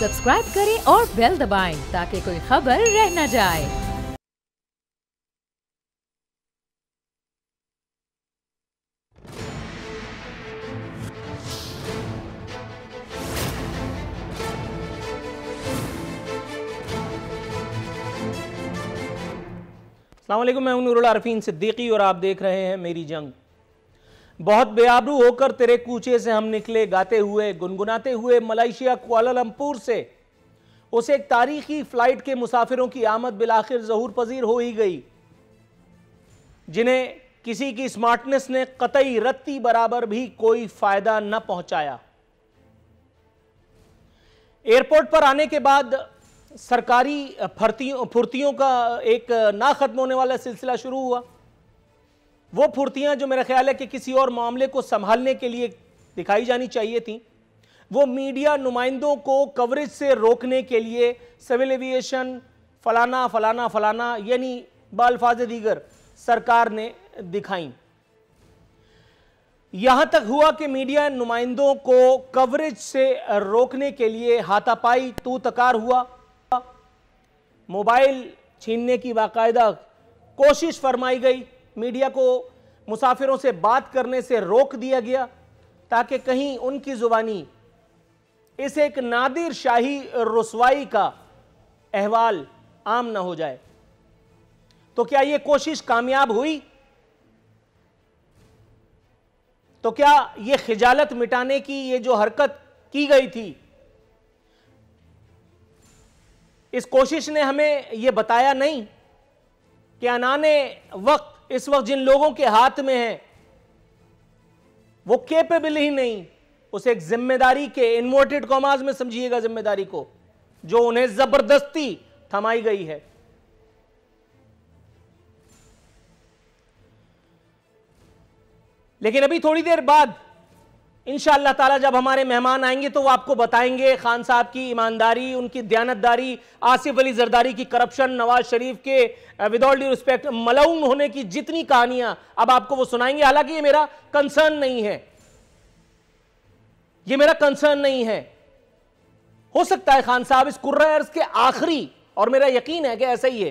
Subscribe करें और bell दबाएं ताकि कोई खबर रह न जाए। अस्सलाम वालेकुम, मैं हूं नूरुल आरफीन सिद्दीकी और आप देख रहे हैं मेरी जंग। बहुत बेआबरू होकर तेरे कूचे से हम निकले गाते हुए, गुनगुनाते हुए मलेशिया कुआलालंपुर से। उस एक तारीखी फ्लाइट के मुसाफिरों की आमद बिलाखिर ज़हूर पजीर हो ही गई, जिन्हें किसी की स्मार्टनेस ने कतई रत्ती बराबर भी कोई फायदा न पहुंचाया। एयरपोर्ट पर आने के बाद सरकारी फुर्तियों का एक ना खत्म होने वाला सिलसिला शुरू हुआ। वो फुर्तियां जो मेरा ख्याल है कि किसी और मामले को संभालने के लिए दिखाई जानी चाहिए थी, वो मीडिया नुमाइंदों को कवरेज से रोकने के लिए सिविल एविएशन फलाना फलाना फलाना यानी बाल्फाज दीगर सरकार ने दिखाई। यहां तक हुआ कि मीडिया नुमाइंदों को कवरेज से रोकने के लिए हाथापाई तू तकार हुआ। मोबाइल छीनने की बाकायदा कोशिश फरमाई गई। मीडिया को मुसाफिरों से बात करने से रोक दिया गया ताकि कहीं उनकी जुबानी इस एक नादिर शाही रुसवाई का अहवाल आम ना हो जाए। तो क्या यह कोशिश कामयाब हुई? तो क्या यह खिजालत मिटाने की ये जो हरकत की गई थी, इस कोशिश ने हमें यह बताया नहीं कि आने वक्त इस वक्त जिन लोगों के हाथ में है वो कैपेबल ही नहीं उस एक जिम्मेदारी के, इन्वर्टेड कॉमास में समझिएगा जिम्मेदारी को, जो उन्हें जबरदस्ती थमाई गई है। लेकिन अभी थोड़ी देर बाद इंशाअल्लाह ताला जब हमारे मेहमान आएंगे तो वो आपको बताएंगे खान साहब की ईमानदारी, उनकी दयानतदारी, आसिफ अली जरदारी की करप्शन, नवाज शरीफ के विद ऑल ड्यू रिस्पेक्ट मलऊन होने की जितनी कहानियां अब आपको वो सुनाएंगे। हालांकि ये मेरा कंसर्न नहीं है, ये मेरा कंसर्न नहीं है। हो सकता है खान साहब इस कुर्रा अर्ज़ के आखिरी, और मेरा यकीन है कि ऐसा ही है,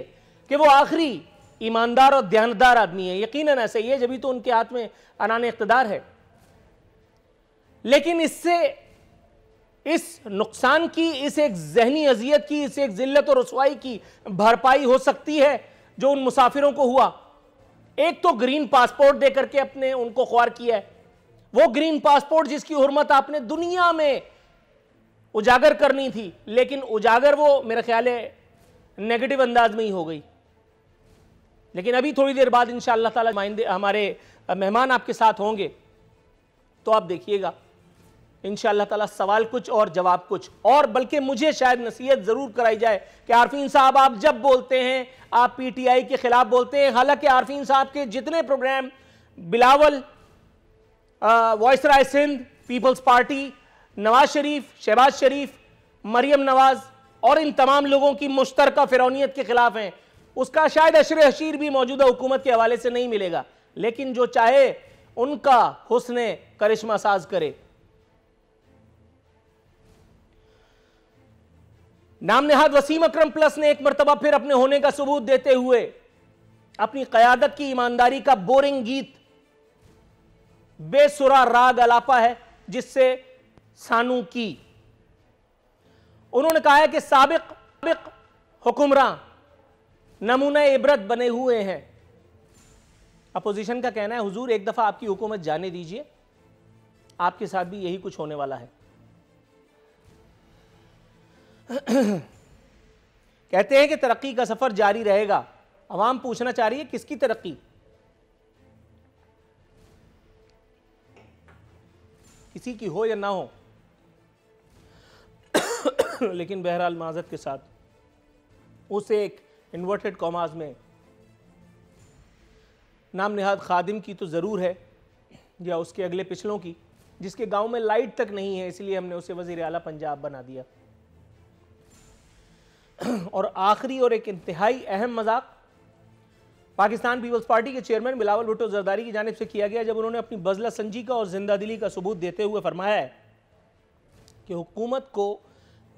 कि वो आखिरी ईमानदार और दयानतदार आदमी है। यकीनन ऐसा ही है, जब भी तो उनके हाथ में अनाने इख्तिदार है। लेकिन इससे इस नुकसान की, इस एक जहनी अजियत की, इस एक जिल्लत और रुसवाई की भरपाई हो सकती है जो उन मुसाफिरों को हुआ। एक तो ग्रीन पासपोर्ट देकर के अपने उनको ख्वार किया है, वो ग्रीन पासपोर्ट जिसकी हुर्मत आपने दुनिया में उजागर करनी थी, लेकिन उजागर वो मेरा ख्याल है नेगेटिव अंदाज में ही हो गई। लेकिन अभी थोड़ी देर बाद इंशाअल्लाह ताला हमारे मेहमान आपके साथ होंगे, तो आप देखिएगा इंशाअल्लाह ताला सवाल कुछ और जवाब कुछ और। बल्कि मुझे शायद नसीहत जरूर कराई जाए कि आरफीन साहब आप जब बोलते हैं आप पीटीआई के खिलाफ बोलते हैं। हालांकि आरफीन साहब के जितने programme Bilawal, viceroy Sindh, peoples party, Nawaz Sharif, Shahbaz Sharif, Maryam Nawaz और इन तमाम लोगों की मुश्तरका फिरौनियत के खिलाफ हैं, उसका शायद अशर हशीर भी मौजूदा हुकूमत के हवाले से नहीं मिलेगा। लेकिन जो चाहे उनका हुस्ने करिश्मा साज करे। नाम नेहाद वसीम अकरम प्लस ने एक मरतबा फिर अपने होने का सबूत देते हुए अपनी कयादत की ईमानदारी का बोरिंग गीत बेसुरा राग अलापा है, जिससे सानू की उन्होंने कहा है कि साबिक हुक्मरान नमूना इबरत बने हुए हैं। अपोजिशन का कहना है हुजूर एक दफा आपकी हुकूमत जाने दीजिए, आपके साथ भी यही कुछ होने वाला है। कहते हैं कि तरक्की का सफर जारी रहेगा। अवाम पूछना चाह रही है किसकी तरक्की? किसी की हो या ना हो, लेकिन बहरहाल माजरत के साथ उस एक इन्वर्टेड कॉमास में नाम नेहाद खादिम की तो ज़रूर है, या उसके अगले पिछलों की, जिसके गांव में लाइट तक नहीं है, इसलिए हमने उसे वज़ीर आला पंजाब बना दिया। और आखिरी और एक इंतहाई अहम मजाक पाकिस्तान पीपल्स पार्टी के चेयरमैन बिलावल भुट्टो जरदारी की जानिब से किया गया, जब उन्होंने अपनी बज़ला संजी का और जिंदा दिली का सबूत देते हुए फरमाया है कि हुकूमत को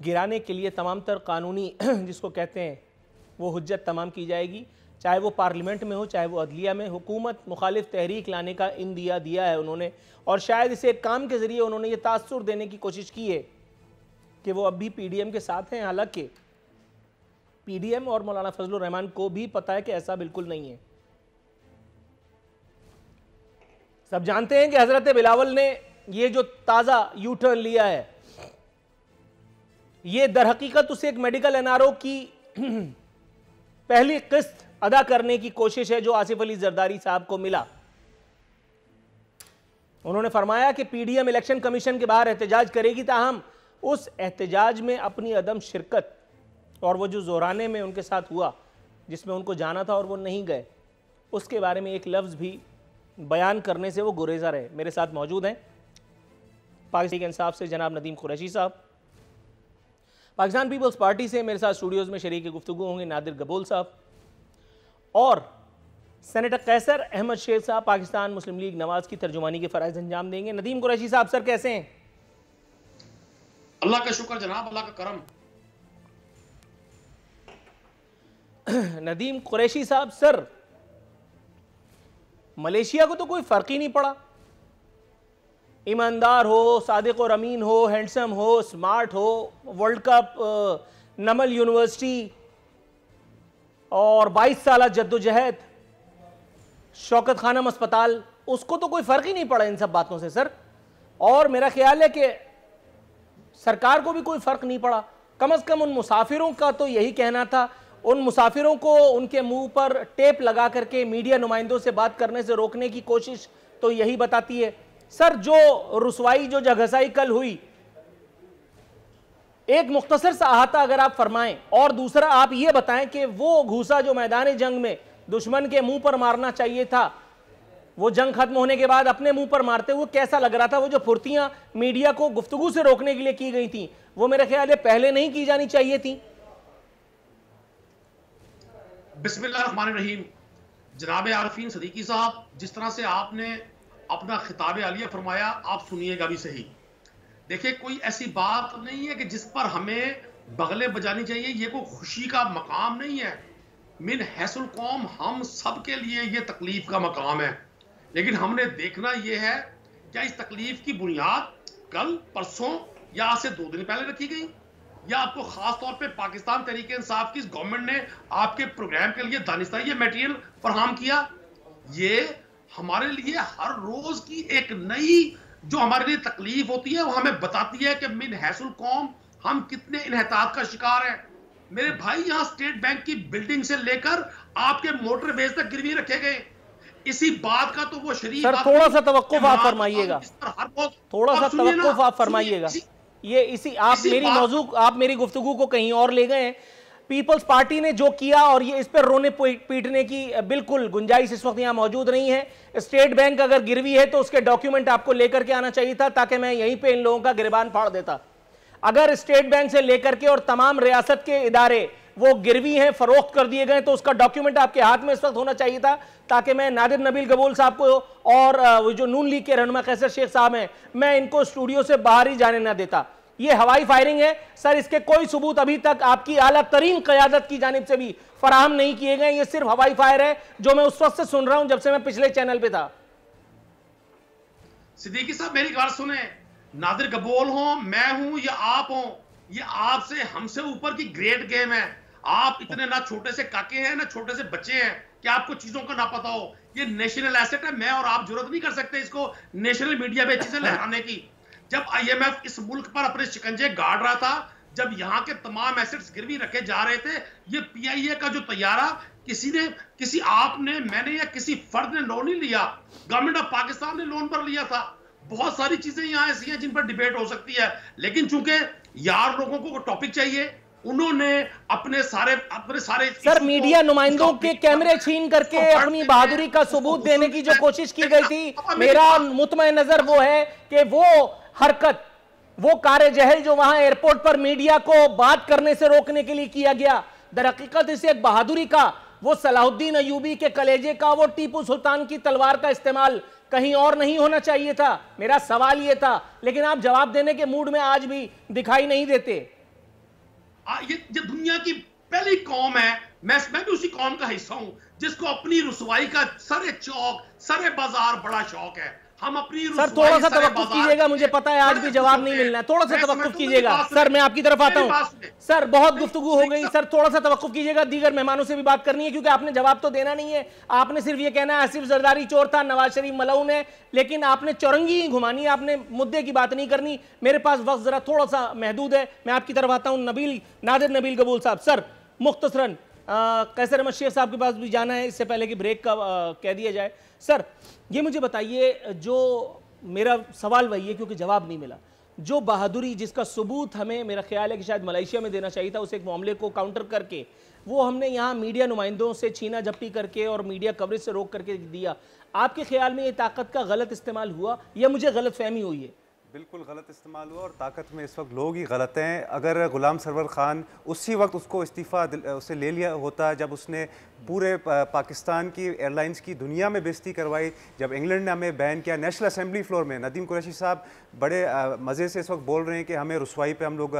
गिराने के लिए तमाम तर कानूनी जिसको कहते हैं वो हुज्जत तमाम की जाएगी, चाहे वो पार्लियामेंट में हो चाहे वो अदलिया में। हुकूमत मुखालिफ तहरीक लाने का इंदिया दिया है उन्होंने, और शायद इसे एक काम के ज़रिए उन्होंने ये तासुर देने की कोशिश की है कि वो अब भी पीडीएम के साथ हैं। हालांकि पीडीएम और मौलाना फजलुर रहमान को भी पता है कि ऐसा बिल्कुल नहीं है। सब जानते हैं कि हजरत बिलावल ने ये जो ताज़ा यू टर्न लिया है, ये दर हकीकत उसे एक मेडिकल एनआरओ की पहली किस्त अदा करने की कोशिश है जो आसिफ अली जरदारी साहब को मिला। उन्होंने फरमाया कि पीडीएम इलेक्शन कमीशन के बाहर एहतजाज करेगी, ताहम उस एहतजाज में अपनी अदम शिरकत और वो जो जोराने में उनके साथ हुआ जिसमें उनको जाना था और वो नहीं गए, उसके बारे में एक लफ्ज़ भी बयान करने से वो गुरेजा रहे। मेरे साथ मौजूद हैं पाकिस्तान के इंसाफ से जनाब नदीम कुरैशी साहब, पाकिस्तान पीपल्स पार्टी से मेरे साथ स्टूडियोज़ में शरीक गुफ्तगू होंगे नादिर गबोल साहब, और सेनेटर कैसर अहमद शेख साहब पाकिस्तान मुस्लिम लीग नवाज की तर्जुमानी के फ़राइज़ अंजाम देंगे। नदीम कुरैशी साहब, सर कैसे हैं? अल्लाह का शुक्र जनाब, अल्लाह का करम। नदीम कुरैशी साहब, सर मलेशिया को तो कोई फ़र्क ही नहीं पड़ा, ईमानदार हो, सादिक और अमीन हो, हैंडसम हो, स्मार्ट हो, वर्ल्ड कप, नमल यूनिवर्सिटी और 22 साल जद्दोजहद, शौकत खानम अस्पताल, उसको तो कोई फ़र्क ही नहीं पड़ा इन सब बातों से सर। और मेरा ख्याल है कि सरकार को भी कोई फ़र्क नहीं पड़ा। कम से कम उन मुसाफिरों का तो यही कहना था, उन मुसाफिरों को उनके मुंह पर टेप लगा करके मीडिया नुमाइंदों से बात करने से रोकने की कोशिश तो यही बताती है। सर, जो रुसवाई, जो जगहसाई कल हुई, एक मुख्तसर सा अहाता अगर आप फरमाएं, और दूसरा आप ये बताएं कि वो घूसा जो मैदान जंग में दुश्मन के मुंह पर मारना चाहिए था, वो जंग खत्म होने के बाद अपने मुंह पर मारते हुए कैसा लग रहा था? वो जो फुर्तियां मीडिया को गुफ्तगू से रोकने के लिए की गई थी, वो मेरे ख्याल है पहले नहीं की जानी चाहिए थी। बिस्मिल्लाहिर्रहमानिर्रहीम। जनाब आरफीन सदीकी साहब, जिस तरह से आपने अपना खिताब आलिया फरमाया, आप सुनिएगा भी सही। देखिए, कोई ऐसी बात नहीं है कि जिस पर हमें बगले बजानी चाहिए, ये कोई खुशी का मकाम नहीं है। मिन हैसुल कौम हम सब के लिए ये तकलीफ का मकाम है, लेकिन हमने देखना ये है क्या इस तकलीफ की बुनियाद कल, परसों या आज से 2 दिन पहले रखी गई, या आपको खास तौर पे पाकिस्तान तहरीक इंसाफ की गवर्नमेंट ने आपके प्रोग्राम के लिए दानिस्ता ये मटेरियल फराहम किया। ये हमारे लिए हर रोज की एक नई जो हमारे लिए तकलीफ होती है, वो हमें बताती है कि मिन हैसुल कौम हम कितने इन्हतात का शिकार हैं। मेरे भाई, यहाँ स्टेट बैंक की बिल्डिंग से लेकर आपके मोटरवेज तक गिरवी रखे गए। इसी बात का तो वो शरीफ सर, थोड़ा सा तवक्कुफ आप फरमाइएगा, थोड़ा सा तवक्कुफ आप फरमाइएगा। ये इसी आप मेरी गुफ्तगू को कहीं और ले गए हैं। पीपल्स पार्टी ने जो किया, और ये इस पर रोने पीटने की बिल्कुल गुंजाइश इस वक्त यहाँ मौजूद नहीं है। स्टेट बैंक अगर गिरवी है तो उसके डॉक्यूमेंट आपको लेकर के आना चाहिए था, ताकि मैं यहीं पे इन लोगों का गिरबान फाड़ देता। अगर स्टेट बैंक से लेकर के और तमाम रियासत के इदारे वो गिरवी हैं, फरोख्त कर दिए गए, तो उसका डॉक्यूमेंट आपके हाथ में इस वक्त होना चाहिए था, ताकि मैं नादिर नबील गबोल साहब को और वो जो नून लीग के रहनुमा कैसर शेख साहब हैं, मैं इनको स्टूडियो से बाहर ही जाने ना देता। ये हवाई फायरिंग है सर, इसके कोई सबूत अभी तक आपकी आला तरीन क़यादत की जानिब से भी फराहम नहीं किए गए। ये सिर्फ हवाई फायर है जो मैं उस वक्त से सुन रहा हूं जब से मैं पिछले चैनल पे था। सिद्दीकी साहब, मेरी बात सुने। नादिर गबोल हो, मैं हूं या आप हो, ये आपसे हमसे ऊपर की ग्रेट गेम है। आप इतने ना छोटे से काके हैं ना छोटे से बच्चे हैं कि आपको चीजों का ना पता हो। ये नेशनल एसेट है, मैं और आप जरूरत नहीं कर सकते इसको नेशनल मीडिया में चीजें लहराने की। जब आईएमएफ इस मुल्क पर अपने शिकंजे गाड़ रहा था, जब यहाँ के तमाम एसेट्स गिरवी रखे जा रहे थे, ये पीआईए का जो तैयारा किसी आपने, मैंने या किसी फर्द ने लोन नहीं लिया, गवर्नमेंट ऑफ पाकिस्तान ने लोन पर लिया था। बहुत सारी चीजें यहाँ ऐसी हैं जिन पर डिबेट हो सकती है, लेकिन चूंकि यार लोगों को टॉपिक चाहिए, उन्होंने अपने सारे सर मीडिया नुमाइंदों के कैमरे छीन करके अपनी बहादुरी का सबूत देने की जो कोशिश की गई थी, मेरा मुतमय नजर वो है कि वो हरकत, वो कार्य जहल जो वहां एयरपोर्ट पर मीडिया को बात करने से रोकने के लिए किया गया, दर हकीकत इसे एक बहादुरी का, वो सलाहुद्दीन अयूबी के कलेजे का, वो टीपू सुल्तान की तलवार का इस्तेमाल कहीं और नहीं होना चाहिए था। मेरा सवाल यह था, लेकिन आप जवाब देने के मूड में आज भी दिखाई नहीं देते। ये दुनिया की पहली कौम है, मैं भी उसी कौम का हिस्सा हूं जिसको अपनी रुसवाई का सरे चौक सरे बाजार बड़ा शौक है। हम अपनी सर थोड़ा सा तवक्कुफ कीजिएगा, मुझे पता है आज भी जवाब नहीं मिलना है, थोड़ा सा तवक्कुफ कीजिएगा। सर मैं आपकी तरफ आता हूं। सर बहुत गुफ्तगू हो गई, सर थोड़ा सा तवक्कुफ कीजिएगा, दीगर मेहमानों से भी बात करनी है क्योंकि आपने जवाब तो देना नहीं है। आपने सिर्फ ये कहना है आसिफ जरदारी चोर था, नवाज शरीफ मलऊन है, लेकिन आपने चौरंगी ही घुमानी है, आपने मुद्दे की बात नहीं करनी। मेरे पास वक्त जरा थोड़ा सा महदूद है, मैं आपकी तरफ आता हूं। नादिर नबील कबूल साहब, सर मुख्तसरन कैसर अहमद शेख साहब के पास भी जाना है, इससे पहले कि ब्रेक का कह दिया जाए। सर ये मुझे बताइए, जो मेरा सवाल वही है क्योंकि जवाब नहीं मिला, जो बहादुरी जिसका सबूत हमें मेरा ख्याल है कि शायद मलेशिया में देना चाहिए था, उस एक मामले को काउंटर करके वो हमने यहाँ मीडिया नुमाइंदों से छीना झपटी करके और मीडिया कवरेज से रोक करके दिया। आपके ख्याल में ये ताकत का गलत इस्तेमाल हुआ या मुझे गलत फहमी हुई है? बिल्कुल गलत इस्तेमाल हुआ और ताकत में इस वक्त लोग ही गलत हैं। अगर गुलाम सरवर खान उसी वक्त उसको इस्तीफ़ा उससे ले लिया होता जब उसने पूरे पाकिस्तान की एयरलाइंस की दुनिया में बेइज्जती करवाई, जब इंग्लैंड ने हमें बैन किया नेशनल असेंबली फ्लोर में। नदीम कुरैशी साहब बड़े मज़े से इस वक्त बोल रहे हैं कि हमें रुसवाई पे हम लोग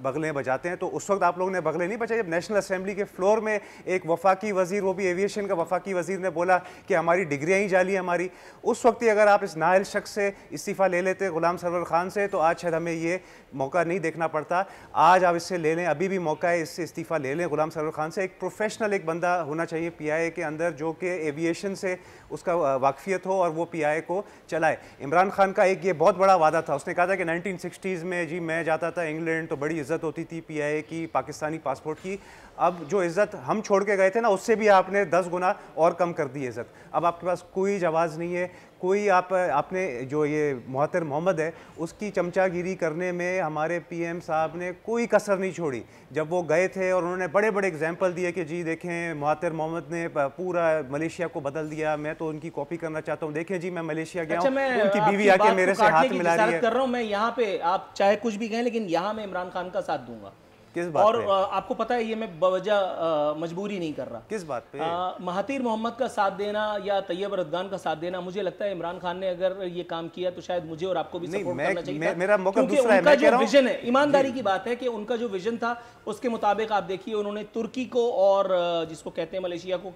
बगलें बजाते हैं, तो उस वक्त आप लोगों ने बगलें नहीं बजाई जब नेशनल असेंबली के फ्लोर में एक वफाकी वज़ीर, वो भी एविएशन का वफाकी वज़ीर ने बोला कि हमारी डिग्रियाँ ही जाली हमारी। उस वक्त ही अगर आप इस नाअहल शख्स से इस्तीफ़ा ले लेते गुलाम सरवर खान से, तो आज शायद हमें ये मौका नहीं देखना पड़ता। आज आप इससे ले लें, अभी भी मौका है, इससे इस्तीफ़ा ले लें गुलाम सरवर खान से। एक प्रोफेशनल एक बंदा होना चाहिए पीआईए के अंदर जो कि एविएशन से उसका वाकफियत हो और वो पीआईए को चलाए। इमरान खान का एक ये बहुत बड़ा वादा था, उसने कहा था कि 1960s में जी मैं जाता था इंग्लैंड तो बड़ी इज्जत होती थी पीआईए की, पाकिस्तानी पासपोर्ट की। अब जो इज़्ज़त हम छोड़ के गए थे ना, उससे भी आपने 10 गुना और कम कर दी इज़्ज़त। अब आपके पास कोई जवाज़ नहीं है, कोई आपने जो ये मुहत्तर मोहम्मद है उसकी चमचागिरी करने में हमारे पीएम साहब ने कोई कसर नहीं छोड़ी। जब वो गए थे और उन्होंने बड़े बड़े एग्जाम्पल दिए कि जी देखें मुहत्तर मोहम्मद ने पूरा मलेशिया को बदल दिया, मैं तो उनकी कॉपी करना चाहता हूँ, देखें जी मैं मलेशिया गया हूँ, उनकी बीवी आके मेरे से हाथ मिला रही है। कर रहा हूँ मैं यहाँ पे, आप चाहे कुछ भी कहें लेकिन यहाँ मैं इमरान खान का साथ दूंगा। किस बात और पे? आपको पता है ये मैं बवजह मजबूरी नहीं कर रहा। किस बात पे? महातीर मोहम्मद का साथ देना या तैयब रदगान का साथ देना, मुझे लगता है इमरान खान ने अगर ये काम किया तो शायद मुझे और आपको भी सपोर्ट करना चाहिए। मेरा मौका क्योंकि दूसरा है, उनका मैं कह जो रहा हूं विजन है, ईमानदारी की बात है कि उनका जो विजन था उसके मुताबिक आप देखिए उन्होंने तुर्की को और जिसको कहते हैं मलेशिया को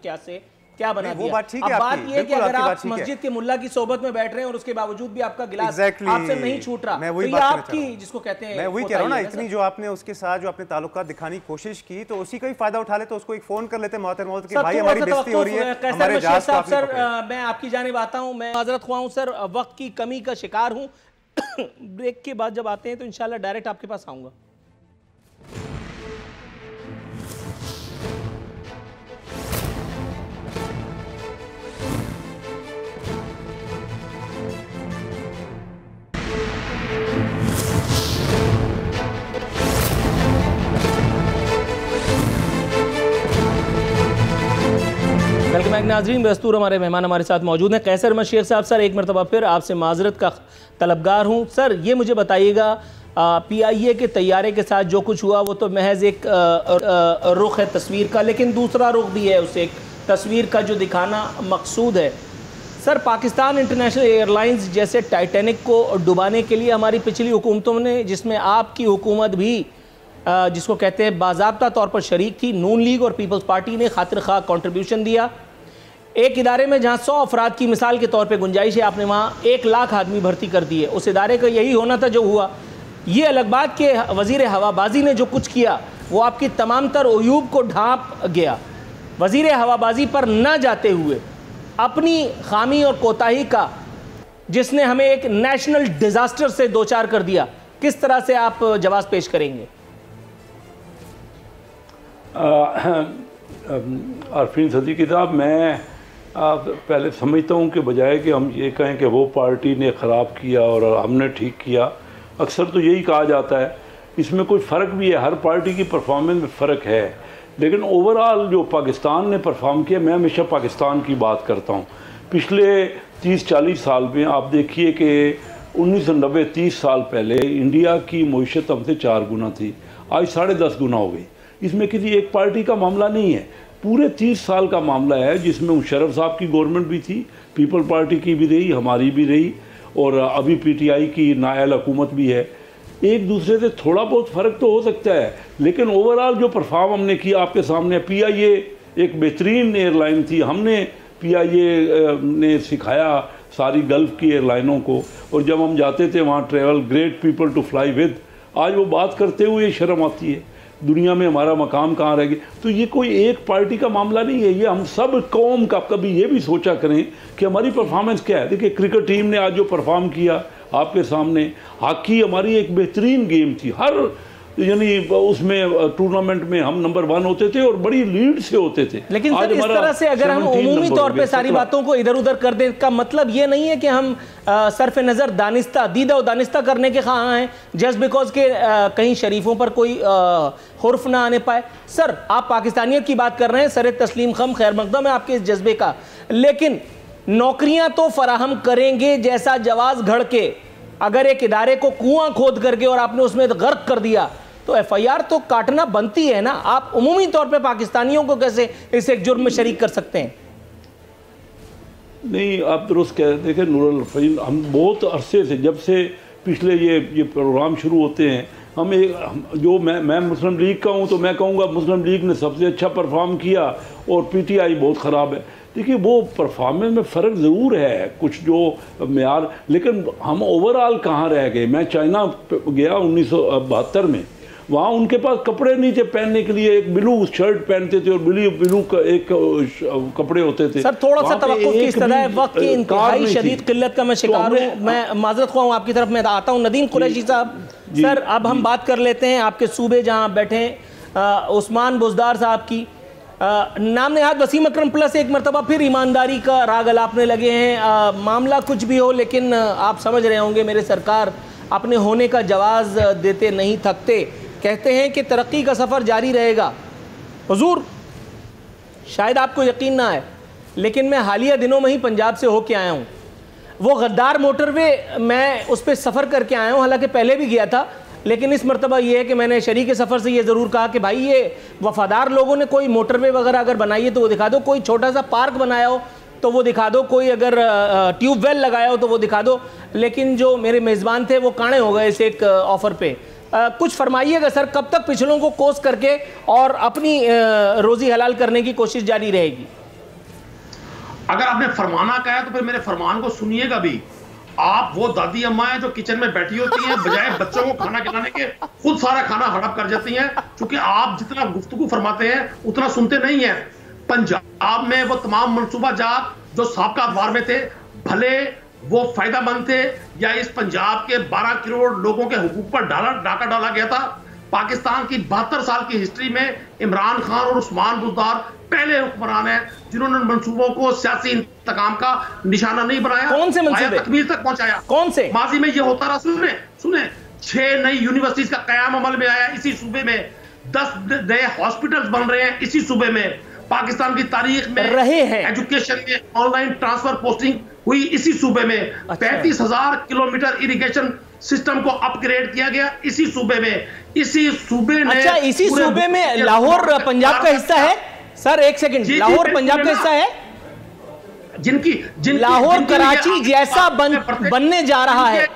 क्या बना दिया। वो बात ठीक है, अब बात ये है कि अगर आप मस्जिद के मुल्ला की सोबत में बैठ रहे हैं और उसके बावजूद भी आपका गिलास आपसे नहीं छूट रहा, मैं वही तो ये आपकी जिसको कहते हैं, मैं वही कह रहा हूं ना, इतनी जो आपने उसके साथ जो अपने ताल्लुकात दिखाने की कोशिश की तो उसी का ही फायदा उठा ले, तो उसको एक फोन कर लेते मोहतर मोहम्मद के भाई हमारी बेइज्जती हो रही है हमारे जहाज को आपने सर मैं आपकी जानिब आता हूं, मैं माजरत ख्वाह हूं सर, वक्त की कमी का शिकार हूं। ब्रेक के बाद जब आते हैं तो इंशाल्लाह डायरेक्ट आपके पास आऊंगा। वेलकम बैक नाज़रीन, बस्तूर हमारे मेहमान हमारे साथ मौजूद हैं। कैसर अहमद शेख साहब, सर एक मरतबा फिर आपसे माजरत का तलबगार हूँ। सर ये मुझे बताइएगा, पीआईए के तैयारे के साथ जो कुछ हुआ वो तो महज एक रुख है तस्वीर का, लेकिन दूसरा रुख भी है उस एक तस्वीर का जो दिखाना मकसूद है। सर पाकिस्तान इंटरनेशनल एयरलाइंस जैसे टाइटैनिक को डुबाने के लिए हमारी पिछली हुकूमतों ने, जिसमें आपकी हुकूमत भी जिसको कहते हैं बाज़ाब्ता तौर पर शरीक थी, नून लीग और पीपल्स पार्टी ने खातिर खा कंट्रीब्यूशन दिया। एक इदारे में जहां 100 अफराद की मिसाल के तौर पे गुंजाइश है, आपने वहां 1 लाख आदमी भर्ती कर दिए। उस इदारे का यही होना था जो हुआ। ये अलग बात कि वज़ीर हवाबाजी ने जो कुछ किया वो आपकी तमाम तर उयूब को ढांप गया। वज़ीर हवाबाजी पर न जाते हुए अपनी खामी और कोताही का, जिसने हमें एक नेशनल डिज़ास्टर से दो चार कर दिया, किस तरह से आप जवाब पेश करेंगे? आरफीन सदीकी साहब, मैं पहले समझता हूँ कि बजाय कि हम ये कहें कि वो पार्टी ने ख़राब किया और हमने ठीक किया, अक्सर तो यही कहा जाता है। इसमें कोई फ़र्क भी है, हर पार्टी की परफॉर्मेंस में फ़र्क है, लेकिन ओवरऑल जो पाकिस्तान ने परफॉर्म किया, मैं हमेशा पाकिस्तान की बात करता हूँ। पिछले 30-40 साल में आप देखिए कि 1990 30 साल पहले इंडिया की मईशत हमसे 4 गुना थी, आज 10.5 गुना हो गई। इसमें किसी एक पार्टी का मामला नहीं है, पूरे 30 साल का मामला है, जिसमें मुशर्रफ साहब की गवर्नमेंट भी थी, पीपल पार्टी की भी रही, हमारी भी रही, और अभी पीटीआई की नाअहल हुकूमत भी है। एक दूसरे से थोड़ा बहुत फ़र्क तो हो सकता है, लेकिन ओवरऑल जो परफॉर्म हमने किया आपके सामने, PIA एक बेहतरीन एयरलाइन थी, हमने PIA ने सिखाया सारी गल्फ़ की एयरलाइनों को, और जब हम जाते थे वहाँ travel great people to fly with, आज वो बात करते हुए शर्म आती है, दुनिया में हमारा मकाम कहाँ रह गया। तो ये कोई एक पार्टी का मामला नहीं है, ये हम सब कौम का कभी ये भी सोचा करें कि हमारी परफॉर्मेंस क्या है। देखिए क्रिकेट टीम ने आज जो परफॉर्म किया आपके सामने, हॉकी हमारी एक बेहतरीन गेम थी, हर यानी उसमें टूर्नामेंट में हम नंबर 1 होते थे और बड़ी लीड से होते थे। लेकिन सर इस तरह से अगर हम उमूमी तौर पे सारी बातों को इधर उधर कर दें, का मतलब ये नहीं है कि हम सरफ नज़र दानिस्ता दीदा और दानिस्ता करने के ख़्वाह हैं जस्ट बिकॉज के कहीं शरीफों पर कोई हुर्फ ना आने पाए। सर आप पाकिस्तानियत की बात कर रहे हैं, सर तस्लीम खम खैर मकदम है आपके इस जज्बे का, लेकिन नौकरियां तो फराहम करेंगे जैसा जवाज घड़ के, अगर एक इदारे को कुआं खोद करके और आपने उसमें गर्क कर दिया तो FIR तो काटना बनती है ना। आप उमूमी तौर पे पाकिस्तानियों को कैसे इस एक जुर्म में शरीक कर सकते हैं? नहीं, आप दुरुस्त कह रहे थे नूरुल फहीम, हम बहुत अरसे से, जब से पिछले ये प्रोग्राम शुरू होते हैं, मैं मुस्लिम लीग का हूँ तो मैं कहूँगा मुस्लिम लीग ने सबसे अच्छा परफॉर्म किया और PTI बहुत ख़राब है। देखिए वो परफॉर्मेंस में फ़र्क ज़रूर है कुछ जो मेयार, लेकिन हम ओवरऑल कहाँ रह गए। मैं चाइना गया 1972 में, वहाँ उनके पास कपड़े नहीं थे पहनने के लिए, एक ब्लू शर्ट पहनते थे और ब्लू का एक कपड़े होते थे। सर थोड़ा सा तवक्कुफ की इस्तदा वक्त की इंतहाई शदीद किल्लत का मैं शिकार हूँ, मैं माजरत ख्वाह हूँ आपकी तरफ मैं आता हूँ। नदीम कुरैशी साहब, सर अब हम बात कर लेते हैं आपके सूबे जहाँ बैठे उस्मान बुज़दार साहब की। नाम नेहाद वसीम अकरम प्लस एक मरतबा फिर ईमानदारी का राग अलापने लगे हैं। मामला कुछ भी हो, लेकिन आप समझ रहे होंगे मेरे सरकार अपने होने का जवाज़ देते नहीं थकते। कहते हैं कि तरक्की का सफ़र जारी रहेगा। हुजूर शायद आपको यकीन ना है, लेकिन मैं हालिया दिनों में ही पंजाब से होके आया हूँ। वो गद्दार मोटरवे मैं उस पर सफ़र करके आया हूँ, हालांकि पहले भी गया था, लेकिन इस मरतबा ये है कि मैंने शरीक सफ़र से ये ज़रूर कहा कि भाई ये वफ़ादार लोगों ने कोई मोटरवे वगैरह अगर बनाई है तो वो दिखा दो, कोई छोटा सा पार्क बनाया हो तो वो दिखा दो, कोई अगर ट्यूबवेल लगाया हो तो वो दिखा दो। लेकिन जो मेरे मेज़बान थे वो काणे हो गए इस एक ऑफ़र पे। कुछ फरमाइएगा सर, कब तक पिछलों को कोस करके और अपनी रोज़ी हलाल करने की कोशिश जारी रहेगी? अगर आपने फरमाना कहा है तो फिर मेरे फरमान को सुनिएगा भी। आप वो दादी अम्मा हैं जो किचन में बैठी होती हैं, बजाय बच्चों को खाना खिलाने के खुद सारा खाना हड़प कर जाती हैं, क्योंकि आप जितना गुफ्तगू फरमाते हैं उतना सुनते नहीं हैं। पंजाब में वो तमाम मनसूबा जात जो साबका अखबार में थे, भले वो फायदामंद थे या इस पंजाब के 12 करोड़ लोगों के हुकूक पर डाका डाला गया था। पाकिस्तान की 72 साल की हिस्ट्री में इमरान खान और उस्मान बुज़दार पहले हुक्मरान हैं जिन्होंने मंसूबों को सियासी इंतकाम का निशाना नहीं बनाया। कौन से मंसूबे? तकमील तक पहुंचाया। कौन से? माजी में ये होता रहा। सुने 6 नई यूनिवर्सिटीज का कयाम अमल में आया इसी सूबे में, 10 नए हॉस्पिटल्स बन रहे हैं इसी सूबे में, पाकिस्तान की तारीख में रहे हैं, एजुकेशन में ऑनलाइन ट्रांसफर पोस्टिंग हुई इसी सूबे में, 35,000 किलोमीटर इरिगेशन सिस्टम को अपग्रेड किया गया इसी सूबे में, इसी सूबे ने। अच्छा, इसी सूबे में लाहौर पंजाब का हिस्सा है? सर एक सेकंड, लाहौर पंजाब का हिस्सा है? जिनकी लाहौर कराची जैसा बनने जा रहा है,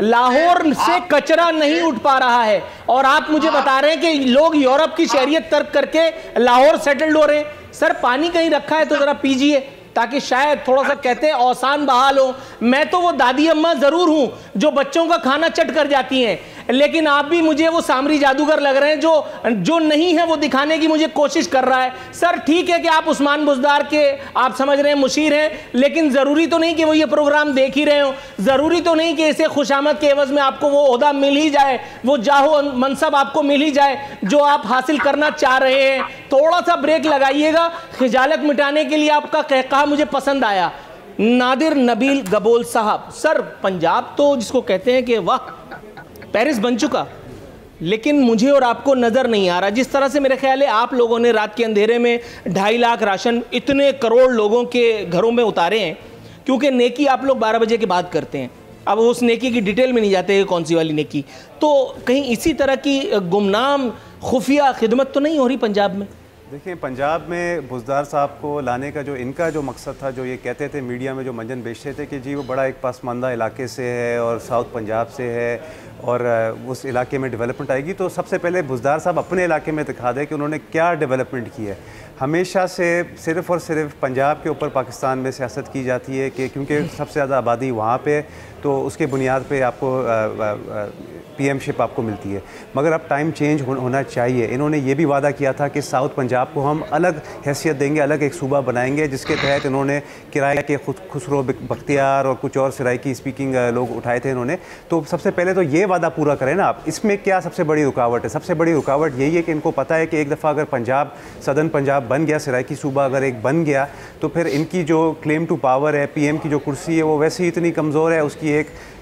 लाहौर से कचरा नहीं उठ पा रहा है, और आप मुझे बता रहे हैं कि लोग यूरोप की शहरियत तर्क करके लाहौर सेटल्ड हो रहे हैं। सर पानी कहीं रखा है तो जरा पीजिए, ताकि शायद थोड़ा सा कहते हैं औसान बहाल हो। मैं तो वो दादी अम्मा जरूर हूं जो बच्चों का खाना चट कर जाती हैं, लेकिन आप भी मुझे वो सामरी जादूगर लग रहे हैं जो नहीं है वो दिखाने की मुझे कोशिश कर रहा है। सर ठीक है कि आप उस्मान बुज़दार के आप समझ रहे हैं मुशीर हैं, लेकिन ज़रूरी तो नहीं कि वो ये प्रोग्राम देख ही रहे हो, ज़रूरी तो नहीं कि इसे खुशामद के एवज़ में आपको वो ओहदा मिल ही जाए, वो जाहो मनसब आपको मिल ही जाए जो आप हासिल करना चाह रहे हैं। थोड़ा सा ब्रेक लगाइएगा, खिजालत मिटाने के लिए आपका कहका मुझे पसंद आया। नादिर नबील गबोल साहब, सर पंजाब तो जिसको कहते हैं कि वाह पेरिस बन चुका, लेकिन मुझे और आपको नज़र नहीं आ रहा। जिस तरह से मेरे ख्याल है आप लोगों ने रात के अंधेरे में 2.5 लाख राशन इतने करोड़ लोगों के घरों में उतारे हैं, क्योंकि नेकी आप लोग 12 बजे के बाद करते हैं, अब उस नेकी की डिटेल में नहीं जाते कौन सी वाली नेकी, तो कहीं इसी तरह की गुमनाम खुफिया खिदमत तो नहीं हो रही पंजाब में? देखिए, पंजाब में बुज़दार साहब को लाने का जो इनका जो मकसद था, जो ये कहते थे मीडिया में, जो मंजन बेचते थे कि जी वो बड़ा एक पसमानदा इलाके से है और साउथ पंजाब से है और उस इलाके में डेवलपमेंट आएगी, तो सबसे पहले बुज़दार साहब अपने इलाके में दिखा दें कि उन्होंने क्या डेवलपमेंट की है। हमेशा से सिर्फ़ और सिर्फ पंजाब के ऊपर पाकिस्तान में सियासत की जाती है कि क्योंकि सबसे ज़्यादा आबादी वहाँ पे, तो उसके बुनियाद पे आपको पीएमशिप आपको मिलती है। मगर अब टाइम चेंज होना चाहिए। इन्होंने ये भी वादा किया था कि साउथ पंजाब को हम अलग हैसियत देंगे, अलग एक सूबा बनाएंगे, जिसके तहत इन्होंने किराए के खुसरो बख्तियार और कुछ और सराइकी स्पीकिंग लोग उठाए थे इन्होंने। तो सबसे पहले तो ये वादा पूरा करें ना आप। इसमें क्या सबसे बड़ी रुकावट है? सबसे बड़ी रुकावट यही है कि इनको पता है कि एक दफ़ा अगर पंजाब, सदर्न पंजाब बन गया, सराइकी सूबा अगर एक बन गया, तो फिर इनकी जो क्लेम टू पावर है, पीएम की जो कुर्सी है, वो वैसे ही इतनी कमज़ोर है, उसकी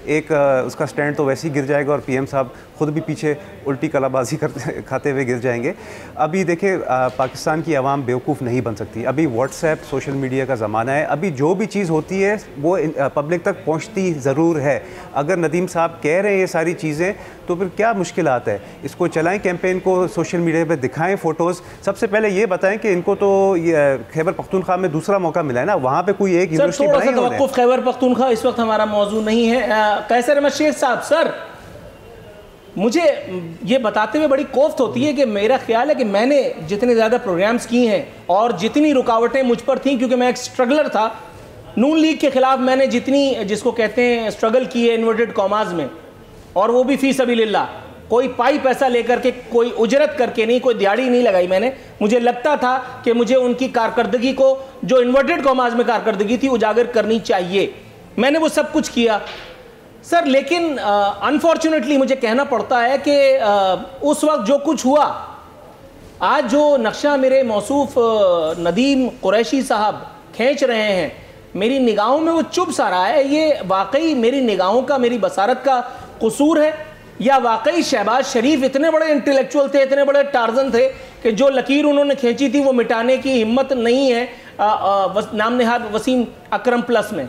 उसका स्टैंड तो वैसे ही गिर जाएगा और पीएम साहब खुद भी पीछे उल्टी कलाबाजी खाते हुए गिर जाएंगे। अभी देखिए, पाकिस्तान की आवाम बेवकूफ़ नहीं बन सकती। अभी व्हाट्सएप, सोशल मीडिया का ज़माना है। अभी जो भी चीज़ होती है वो पब्लिक तक पहुंचती ज़रूर है। अगर नदीम साहब कह रहे हैं ये सारी चीज़ें, तो फिर क्या मुश्किलात है? इसको चलाएं, कैंपेन को सोशल मीडिया पर दिखाएं फ़ोटोज़। सबसे पहले ये बताएं कि इनको तो खैबर पख्तूनख्वा में दूसरा मौका मिला है ना, वहाँ पर कोई एक यूनिवर्सिटी बनाई है। खैबर पख्तूनख्वा इस वक्त हमारा मौजू नहीं है। कैसर अहमद शेख साहब, सर मुझे ये बताते हुए बड़ी कोफ्त होती है कि मेरा ख्याल है कि मैंने जितने ज़्यादा प्रोग्राम्स किए हैं और जितनी रुकावटें मुझ पर थीं, क्योंकि मैं एक स्ट्रगलर था, नून लीग के ख़िलाफ़ मैंने जितनी, जिसको कहते हैं, स्ट्रगल की है इन्वर्टेड कॉमाज में, और वो भी फ़ी सबीलिल्लाह, कोई पाई पैसा लेकर के, कोई उजरत करके नहीं, कोई दिहाड़ी नहीं लगाई मैंने। मुझे लगता था कि मुझे उनकी कारकर्दगी को, जो इन्वर्टेड कॉमाज में कारकर्दगी थी, उजागर करनी चाहिए। मैंने वो सब कुछ किया सर, लेकिन अनफॉर्चुनेटली मुझे कहना पड़ता है कि उस वक्त जो कुछ हुआ, आज जो नक्शा मेरे मौसूफ नदीम कुरैशी साहब खींच रहे हैं, मेरी निगाहों में वो चुभ सा रहा है। ये वाकई मेरी निगाहों का, मेरी बसारत का कसूर है, या वाकई शहबाज शरीफ इतने बड़े इंटेलेक्चुअल थे, इतने बड़े टार्जन थे कि जो लकीर उन्होंने खींची थी वो मिटाने की हिम्मत नहीं है नाम नेहाद वसीम अकरम प्लस में।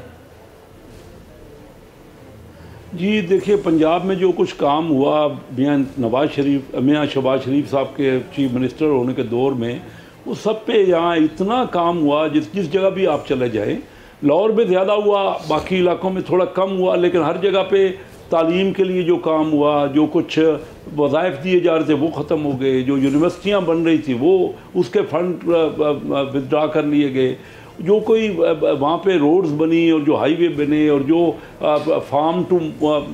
जी देखिए, पंजाब में जो कुछ काम हुआ मियाँ शहबाज शरीफ साहब के चीफ मिनिस्टर होने के दौर में, वो सब पे यहाँ इतना काम हुआ, जिस जगह भी आप चले जाएं। लाहौर में ज़्यादा हुआ, बाकी इलाकों में थोड़ा कम हुआ, लेकिन हर जगह पे तालीम के लिए जो काम हुआ, जो कुछ वज़ाइफ दिए जा रहे थे वो ख़त्म हो गए, जो यूनिवर्सिटियाँ बन रही थी वो उसके फंड विदड्रा कर लिए गए, जो कोई वहाँ पे रोड्स बनी और जो हाईवे बने और जो फार्म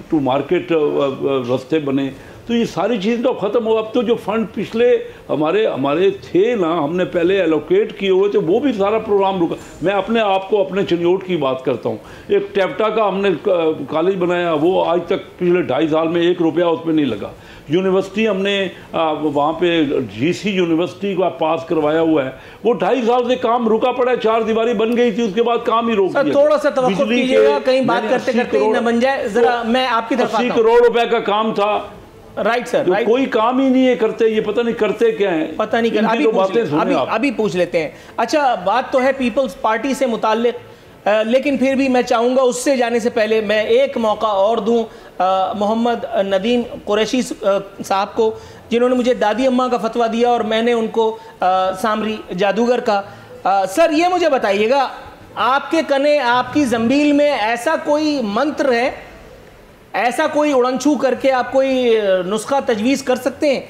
टू मार्केट रास्ते बने, तो ये सारी चीज़ तो ख़त्म हो। अब तो जो फंड पिछले हमारे थे ना, हमने पहले एलोकेट किए हुए थे, वो भी सारा प्रोग्राम रुका। मैं अपने आप को अपने चिन्योट की बात करता हूँ। एक टेप्टा का हमने कॉलेज बनाया, वो आज तक पिछले 2.5 साल में 1 रुपया उसमें नहीं लगा। यूनिवर्सिटी हमने वहाँ पे जीसी यूनिवर्सिटी का पास करवाया हुआ है, वो 2.5 साल से काम रुका पड़ा है। 4 दीवारी बन गई थी, उसके बाद काम ही रोक दिया। थोड़ा सा तवक्कुफ कीजिएगा, कहीं बात करते करते न बन जाए। जरा मैं आपकी तरफ 80 करोड़ रुपए का काम था। Right sir, right. कोई काम ही नहीं है करते, ये पता नहीं करते क्या है, पता नहीं कर। अभी पूछ लेते हैं। अच्छा, बात तो है पीपल्स पार्टी से मुताल्लिक, लेकिन फिर भी मैं चाहूँगा उससे जाने से पहले मैं एक मौका और दूँ मोहम्मद नदीम कुरैशी साहब को, जिन्होंने मुझे दादी अम्मा का फतवा दिया और मैंने उनको सामरी जादूगर का। सर ये मुझे बताइएगा, आपके कने, आपकी जंबील में ऐसा कोई मंत्र है, ऐसा कोई उड़नछू करके आप कोई नुस्खा तजवीज़ कर सकते हैं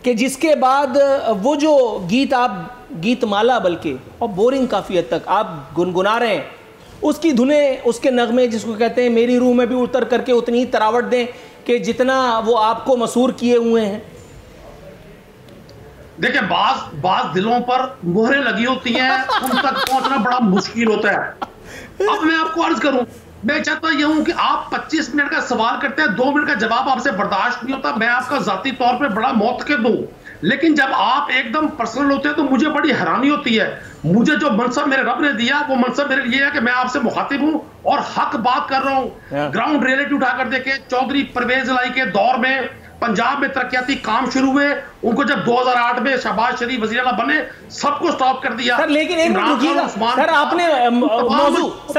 कि जिसके बाद वो जो गीत आप, गीत माला बल्कि, और बोरिंग काफ़ी हद तक आप गुनगुना रहे हैं, उसकी धुनें, उसके नगमे, जिसको कहते हैं मेरी रूह में भी उतर करके उतनी ही तरावट दें कि जितना वो आपको मसूर किए हुए हैं? देखिए, बाज दिलों पर मोहरें लगी होती हैं, उन तक पहुंचना बड़ा मुश्किल होता है। अब मैं आपको अर्ज करूं, मैं चाहता यह हूं कि आप 25 मिनट का सवाल करते हैं, 2 मिनट का जवाब आपसे बर्दाश्त नहीं होता। मैं आपका जाती तौर पे बड़ा मोतकद हूं, लेकिन जब आप एकदम पर्सनल होते हैं तो मुझे बड़ी हैरानी होती है। मुझे जो मनसब मेरे रब ने दिया, वो मनसब मेरे लिए है कि मैं आपसे मुखातिब हूं और हक बात कर रहा हूं। ग्राउंड रियलिटी उठाकर देखे, चौधरी परवेज लाई के दौर में पंजाब में तरक्याती काम शुरू हुए, उनको जब 2008 में शहबाज शरीफ वज़ीर आला बने, सबको स्टॉप कर दिया। सर लेकिन एक मिनट रुकिएगा सर,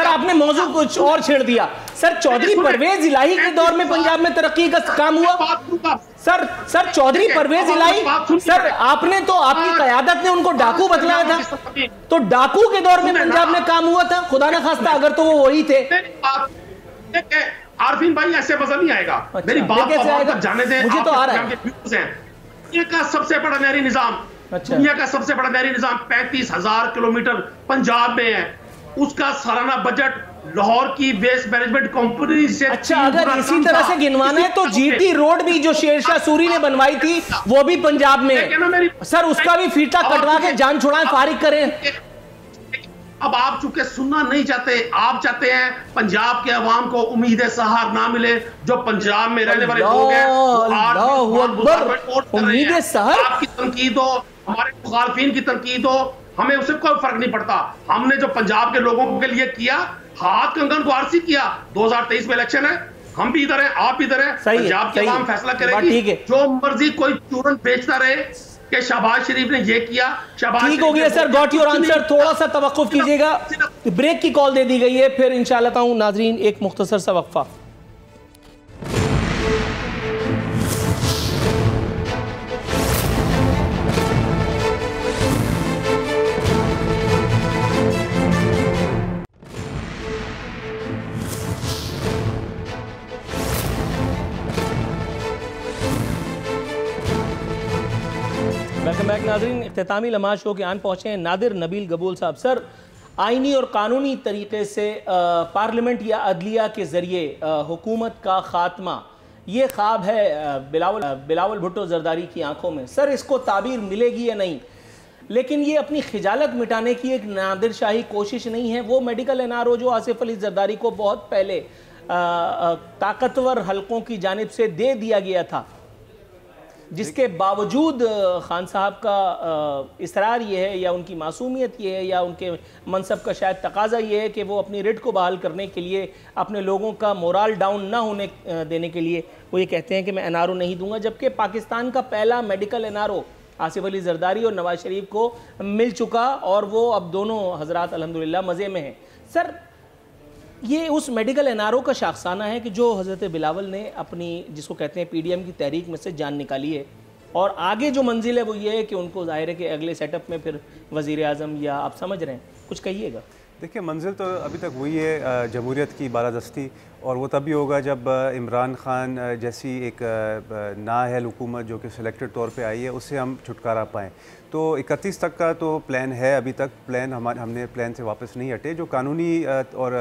आपने मौजू कुछ और छेड़ दिया। सर चौधरी परवेज इलाही के दौर में पंजाब में तरक्की का काम हुआ। सर चौधरी परवेज इलाही, सर आपने तो, आपकी कयादत ने उनको डाकू बतलाया था, तो डाकू के दौर में पंजाब में काम हुआ था? खुदा न खास्ता अगर तो वो वही थे। आरफीन भाई ऐसे मजा नहीं आएगा। अच्छा, मेरी बात तक जाने दें। मुझे तो आ रहा है। दुनिया का सबसे बड़ा नहरी निजाम, अच्छा, दुनिया का सबसे बड़ा नहरी निजाम 35,000 किलोमीटर पंजाब में है। उसका सालाना बजट लाहौर की वेस्ट मैनेजमेंट कंपनी से, अच्छा अगर इसी तरह से गिनवाना है तो जीटी रोड भी जो शेरशाह सूरी ने बनवाई थी वो भी पंजाब में है। सर उसका भी फीता कटवा के जान छुड़ाएं, फारिग करें। अब आप चूंकि सुनना नहीं चाहते, आप चाहते हैं पंजाब के अवाम को उम्मीद सहार ना मिले। जो पंजाब में रहने वाले लोग हैं उम्मीद सहार, आपकी तनकीद हो, हमारे मुखालफिन की तनकीद हो, हमें उससे कोई फर्क नहीं पड़ता। हमने जो पंजाब के लोगों के लिए किया, हाथ कंगन को आरसी किया। 2023 में इलेक्शन है, हम भी इधर हैं, आप भी इधर हैं, पंजाब की अवाम फैसला करेगी। जो मर्जी कोई चूरन बेचता रहे कि शहबाज शरीफ ने ये किया, ठीक हो गया सर, गॉट योर आंसर। थोड़ा सा तवक्कुफ कीजिएगा, ब्रेक की कॉल दे दी गई है, फिर इंशाल्लाह ताऊ नाजरीन एक मुख्तसर सा वक्फा। वेलकम बैक नाज़रीन, इख्तितामी लम्हा शो के आन पहुँचे हैं नादिर नबील गबूल साहब। सर आइनी और कानूनी तरीके से पार्लियामेंट या अदलिया के ज़रिए हुकूमत का ख़ात्मा, ये ख्वाब है बिलावल भुट्टो जरदारी की आंखों में। सर इसको ताबीर मिलेगी या नहीं? लेकिन ये अपनी खिजालत मिटाने की एक नादिर शाही कोशिश नहीं है। वो मेडिकल एनआरओ जो आसिफ अली जरदारी को बहुत पहले ताकतवर हलकों की जानिब से दे दिया गया था, जिसके बावजूद खान साहब का इसरार ये है या उनकी मासूमियत ये है या उनके मनसब का शायद तकाजा ये है कि वो अपनी रिट को बहाल करने के लिए, अपने लोगों का मोराल डाउन ना होने देने के लिए वो ये कहते हैं कि मैं एनआरओ नहीं दूंगा। जबकि पाकिस्तान का पहला मेडिकल एनआरओ आसिफ अली जरदारी और नवाज शरीफ को मिल चुका और वो अब दोनों हजरात अल्हम्दुलिल्लाह मज़े में हैं। सर ये उस मेडिकल एनआरओ का शाखसाना है कि जो हज़रत बिलावल ने अपनी, जिसको कहते हैं पीडीएम की तहरीक में से जान निकाली है, और आगे जो मंजिल है वो ये है कि उनको जाहिर है कि अगले सेटअप में फिर वज़ीर आज़म या आप समझ रहे हैं, कुछ कहिएगा। देखिए मंजिल तो अभी तक वही है, जमहूरियत की बालादस्ती, और वो तभी होगा जब इमरान खान जैसी एक नाअहल हुकूमत जो कि सिलेक्टेड तौर पे आई है उससे हम छुटकारा पाएँ। तो 31 तक का तो प्लान है, अभी तक प्लान हमने प्लान से वापस नहीं हटे। जो कानूनी और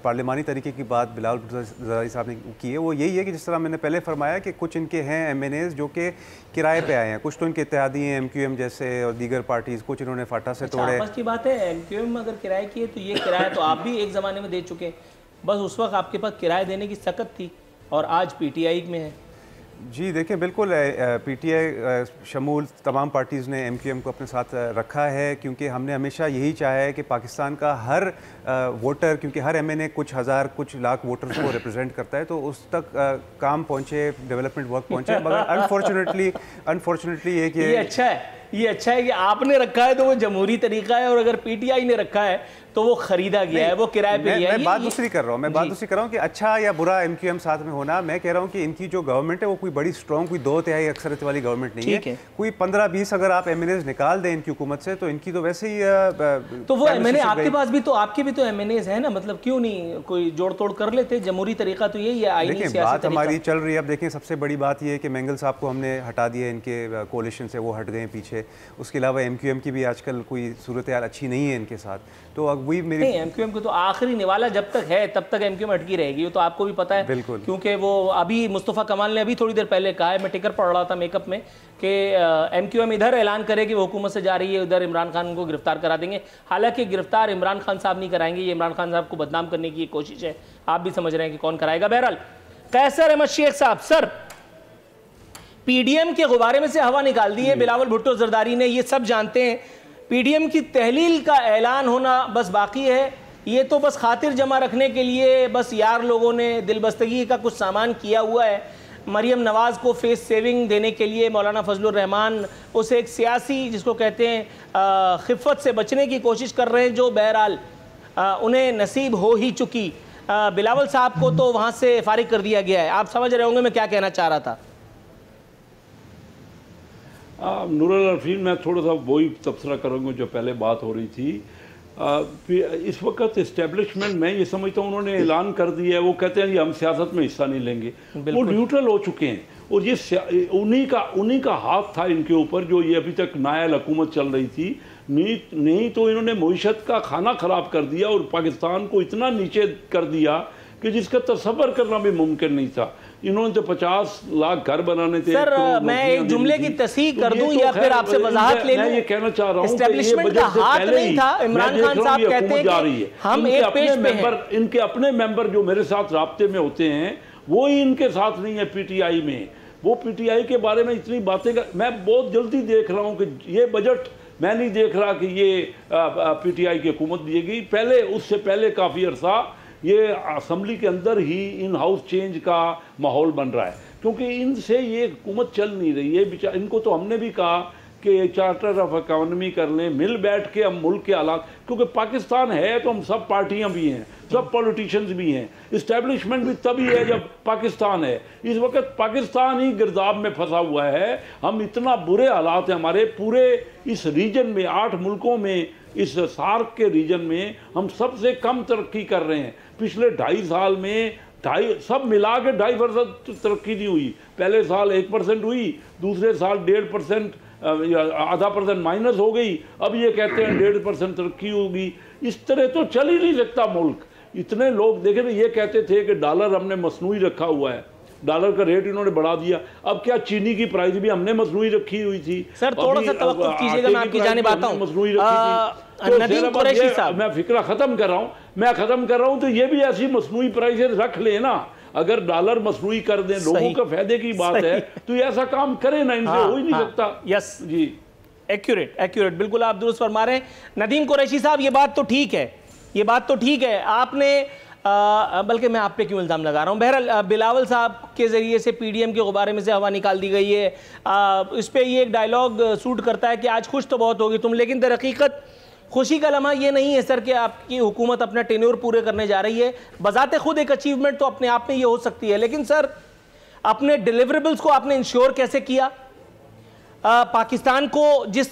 पार्लिमानी तरीके की बात बिलावल भुट्टो जरदारी साहब ने की है वो यही है कि जिस तरह मैंने पहले फरमाया कि कुछ इनके हैं MNAs जो कि किराए पे आए हैं, कुछ तो इनके इत्तेहादी हैं MQM जैसे और दीगर पार्टीज़, कुछ इन्होंने फाटा से तोड़े। आपस की बात है, MQM अगर किराए की है तो ये किराया तो आप भी एक ज़माने में दे चुके, बस उस वक्त आपके पास किराया देने की सकत थी और आज PTI में है। जी देखिए बिल्कुल PTI शमूल तमाम पार्टीज़ ने MQM को अपने साथ रखा है, क्योंकि हमने हमेशा यही चाहा है कि पाकिस्तान का हर वोटर, क्योंकि हर MNA कुछ हज़ार कुछ लाख वोटर्स को रिप्रेजेंट करता है, तो उस तक काम पहुँचे, डेवलपमेंट वर्क पहुँचे। मगर अनफॉर्चुनेटली ये अच्छा है कि आपने रखा है तो वो जमहूरी तरीका है, और अगर PTI ने रखा है तो वो खरीदा गया है, वो किराए पे लिया है। मैं बात दूसरी कर रहा हूँ कि अच्छा या बुरा MQM साथ में होना। मैं कह रहा हूँ कि इनकी जो गवर्नमेंट है वो कोई बड़ी स्ट्रॉन्ग, कोई 2/3 अक्सरियत वाली गवर्नमेंट नहीं है। कोई 15-20 अगर आप MNAs निकाल दें इनकी हुकूमत से तो इनकी तो वैसे ही तो वो MNA आपके पास भी तो, आपके भी तो MNAs है ना, मतलब क्यों नहीं कोई जोड़ तोड़ कर लेते? जमहूरी तरीका तो यही है, आईनी सियासी बात हमारी चल रही है। अब देखें सबसे बड़ी बात ये है कि मेंगल साहब को हमने हटा दिया, इनके कोalition से वो हट गए पीछे। उसके अलावा MQM की भी आजकल कोई सूरत हाल अच्छी नहीं है इनके साथ। तो अब वही मेरी MQM को तो आखिरी निवाला जब तक है तब तक MQM अटकी रहेगी, वो तो आपको भी पता है। बिल्कुल, क्योंकि वो अभी मुस्तफ़ा कमाल ने अभी थोड़ी देर पहले कहा है, मैं टिकर पढ़ रहा था मेकअप में, कि MQM इधर ऐलान करे कि वो हुकूमत से जा रही है, उधर इमरान खान को गिरफ्तार करा देंगे। हालांकि गिरफ्तार इमरान खान साहब नहीं कराएंगे, ये इमरान खान साहब को बदनाम करने की कोशिश है। आप भी समझ रहे हैं कि कौन कराएगा। बहरहाल कैसर अहमद शेख साहब, सर PDM के गुब्बारे में से हवा निकाल दी है बिलावल भुट्टो जरदारी ने, ये सब जानते हैं। PDM की तहलील का ऐलान होना बस बाकी है, ये तो बस खातिर जमा रखने के लिए बस यार लोगों ने दिलबस्तगी का कुछ सामान किया हुआ है। मरियम नवाज़ को फेस सेविंग देने के लिए मौलाना फजलुर रहमान उस एक सियासी जिसको कहते हैं खिफ़त से बचने की कोशिश कर रहे हैं, जो बहरहाल उन्हें नसीब हो ही चुकी। बिलावल साहब को तो वहाँ से फारिग कर दिया गया है। आप समझ रहे होंगे मैं क्या कहना चाह रहा था। नूरुल अरफीन, मैं थोड़ा सा वही तबसरा करूँगा जो पहले बात हो रही थी। इस वक्त इस्टेब्लिशमेंट में ये समझता हूँ उन्होंने ऐलान कर दिया है, वो कहते हैं कि हम सियासत में हिस्सा नहीं लेंगे, वो न्यूट्रल हो चुके हैं। और ये उन्हीं का हाथ था इनके ऊपर, जो ये अभी तक नायल हुकूमत चल रही थी। नहीं तो इन्होंने मईशत का खाना ख़राब कर दिया और पाकिस्तान को इतना नीचे कर दिया कि जिसका तसव्वुर करना भी मुमकिन नहीं था। इन्होंने तो 50 लाख घर बनाने थे। सर मैं एक जुमले की तस्हीह कर दूं या फिर आपसे वजाहत ले लूं? मैं ये कहना चाह रहा हूं एस्टेब्लिशमेंट का हाथ नहीं था। इमरान खान साहब कहते हैं कि हम एक पेज पे हैं। इनके अपने मेंबर जो मेरे साथ राब्ते में होते हैं वो ही इनके साथ नहीं है पीटीआई में। वो पीटीआई के बारे में इतनी बातें मैं बहुत जल्दी देख रहा हूँ कि ये बजट मैं नहीं देख रहा कि ये पीटीआई की हुकूमत दिएगी। पहले उससे पहले काफ़ी अरसा ये असम्बली के अंदर ही इन हाउस चेंज का माहौल बन रहा है, क्योंकि इनसे ये हुकूमत चल नहीं रही है। इनको तो हमने भी कहा कि चार्टर ऑफ इकोनॉमी कर लें, मिल बैठ के हम मुल्क के हालात, क्योंकि पाकिस्तान है तो हम सब पार्टियां भी हैं, सब पॉलिटिशियंस भी हैं, इस्टेब्लिशमेंट भी तभी है जब पाकिस्तान है। इस वक्त पाकिस्तान ही गिरदाब में फंसा हुआ है। हम इतना बुरे हालात हैं हमारे पूरे इस रीजन में, 8 मुल्कों में, इस सार्क के रीजन में हम सबसे कम तरक्की कर रहे हैं। पिछले 2.5 साल में सब मिला के 2.5% तरक्की नहीं हुई। पहले साल 1% हुई, दूसरे साल 1.5%, आधा % माइनस हो गई। अब ये कहते हैं 1.5% तरक्की होगी। इस तरह तो चल ही नहीं सकता मुल्क। इतने लोग देखे ना, ये कहते थे कि डॉलर हमने मसनूई रखा हुआ है, डॉलर का रेट इन्होंने बढ़ा दिया। अब क्या चीनी की प्राइस भी हमने मसनूई रखी हुई थी। सर थोड़ा सा तवक्कुफ कीजिएगा, मैं आपकी जानिब आता हूं। मसनूई रखी थी तो नदीम कुरैशी साहब, मैं फिक्रा खत्म कर रहा हूं तो ये भी ऐसी मसनूई प्राइसेस रख ले ना। अगर डॉलर मसनूई कर दें, लोगों का फायदे की बात है, तो ये ऐसा काम करे ना, इनसे हो ही नहीं सकता। यस जी, एक्यूरेट, बिल्कुल आप दुरुस्त फरमा रहे हैं। नदीम कुरैशी साहब, ये बात तो ठीक है, ये बात तो ठीक है। आपने बल्कि मैं आप पे क्यों इल्ज़ाम लगा रहा हूँ। बहरहाल बिलावल साहब के ज़रिए से पीडीएम के गुब्बारे में से हवा निकाल दी गई है। इस पर ये एक डायलॉग सूट करता है कि आज खुश तो बहुत होगी तुम, लेकिन दर हकीकत खुशी का लम्हा ये नहीं है सर कि आपकी हुकूमत अपना टेन्योर पूरे करने जा रही है। बजाते खुद एक अचीवमेंट तो अपने आप में ये हो सकती है, लेकिन सर अपने डिलीवरेबल्स को आपने इंश्योर कैसे किया? पाकिस्तान को जिस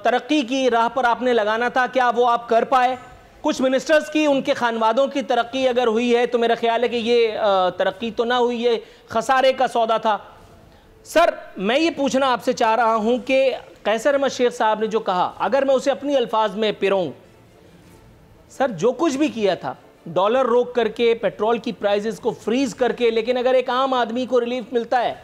तरक्की की राह पर आपने लगाना था, क्या वो आप कर पाए? कुछ मिनिस्टर्स की, उनके खानवादों की तरक्की अगर हुई है तो मेरा ख्याल है कि ये तरक्की तो ना हुई, ये खसारे का सौदा था। सर मैं ये पूछना आपसे चाह रहा हूं कि कैसर अहमद शेख साहब ने जो कहा, अगर मैं उसे अपनी अल्फाज में पिरोऊं, सर जो कुछ भी किया था, डॉलर रोक करके, पेट्रोल की प्राइसेस को फ्रीज करके, लेकिन अगर एक आम आदमी को रिलीफ मिलता है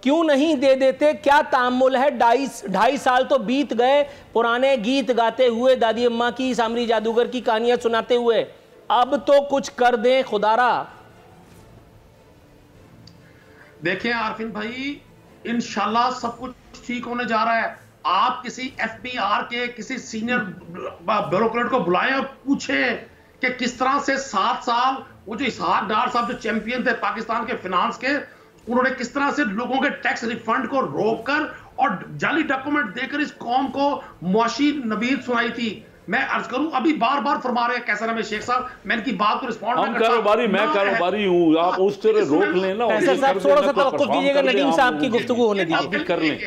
क्यों नहीं दे देते? क्या तामुल है? 2.5 साल तो बीत गए पुराने गीत गाते हुए, दादी अम्मा की, सामरी जादूगर की कहानियां सुनाते हुए, अब तो कुछ कर दें खुदारा। देखें आरफिन भाई, इंशाल्लाह सब कुछ ठीक होने जा रहा है। आप किसी एफबीआर के किसी सीनियर ब्यूरोक्रेट को बुलाएं और पूछें कि किस तरह से 7 साल वो जो इसहाक डार साहब जो चैंपियन थे पाकिस्तान के फिनांस के, उन्होंने किस तरह से लोगों के टैक्स रिफंड को रोककर और जाली डॉक्यूमेंट देकर इस कौम को मुआशी नबीद सुनाई थी। मैं अर्ज करूं, अभी बार बार फरमा रहे हैं कैसर अहमद शेख साहब, मैं इनकी बात को रिस्पॉन्ड मैं कारोबारी हूं, आप उस तरह रोक लेना। कैसर साहब थोड़ा सा तवक्कुफ कीजिएगा, नदीम साहब की गुफ्तगू होने दीजिए। कर लें।